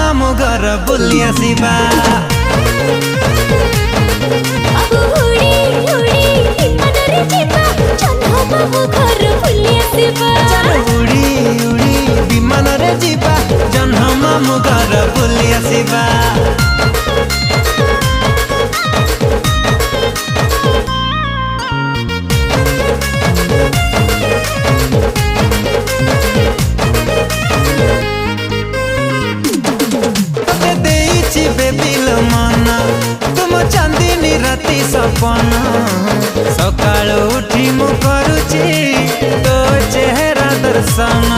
मामू घर बुली आसिबा। अब उड़ी उड़ी विमानरे जिबा जह्न मामू घर बुली आसिबा। उड़ी उड़ी विमान रे जिबा जह्न मामू घर बुली आसिबा। तुम चांदनी राति सपना सकाल उठी मु करुची तो चेहरा दर्शन।